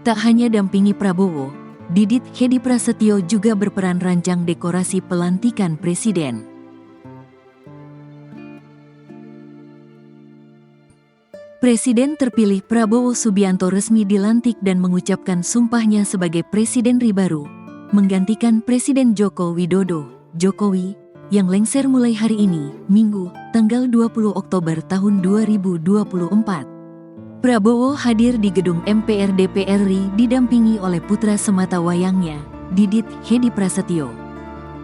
Tak hanya dampingi Prabowo, Didit Hedi Prasetyo juga berperan rancang dekorasi pelantikan Presiden. Presiden terpilih Prabowo Subianto resmi dilantik dan mengucapkan sumpahnya sebagai Presiden RI baru, menggantikan Presiden Joko Widodo, Jokowi, yang lengser mulai hari ini, Minggu, tanggal 20 Oktober tahun 2024. Prabowo hadir di gedung MPR DPR RI didampingi oleh putra sematawayangnya, Didit Hedi Prasetyo.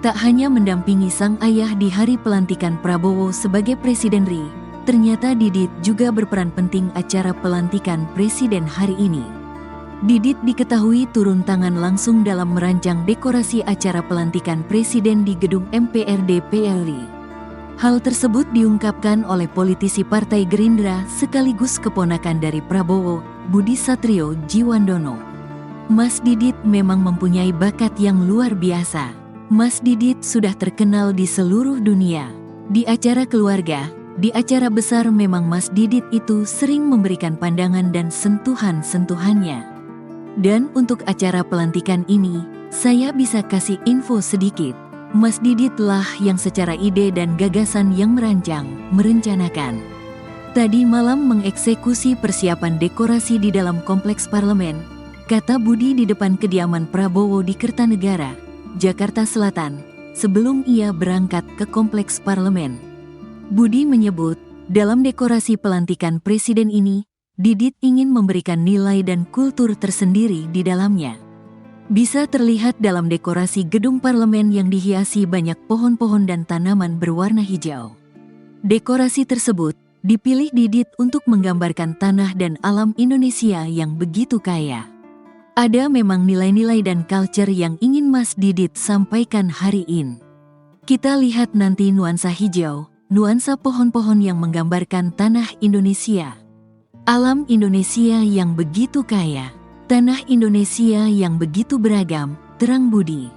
Tak hanya mendampingi sang ayah di hari pelantikan Prabowo sebagai Presiden RI, ternyata Didit juga berperan penting acara pelantikan Presiden hari ini. Didit diketahui turun tangan langsung dalam merancang dekorasi acara pelantikan Presiden di gedung MPR DPR RI. Hal tersebut diungkapkan oleh politisi Partai Gerindra sekaligus keponakan dari Prabowo, Budi Satrio Djiwandono. Mas Didit memang mempunyai bakat yang luar biasa. Mas Didit sudah terkenal di seluruh dunia. Di acara keluarga, di acara besar memang Mas Didit itu sering memberikan pandangan dan sentuhan-sentuhannya. Dan untuk acara pelantikan ini, saya bisa kasih info sedikit. Mas Didit lah yang secara ide dan gagasan yang merencanakan. Tadi malam mengeksekusi persiapan dekorasi di dalam kompleks parlemen, kata Budi di depan kediaman Prabowo di Kertanegara, Jakarta Selatan, sebelum ia berangkat ke kompleks parlemen. Budi menyebut, dalam dekorasi pelantikan Presiden ini, Didit ingin memberikan nilai dan kultur tersendiri di dalamnya. Bisa terlihat dalam dekorasi gedung parlemen yang dihiasi banyak pohon-pohon dan tanaman berwarna hijau. Dekorasi tersebut dipilih Didit untuk menggambarkan tanah dan alam Indonesia yang begitu kaya. Ada memang nilai-nilai dan culture yang ingin Mas Didit sampaikan hari ini. Kita lihat nanti nuansa hijau, nuansa pohon-pohon yang menggambarkan tanah Indonesia. Alam Indonesia yang begitu kaya. Tanah Indonesia yang begitu beragam, terang Budi.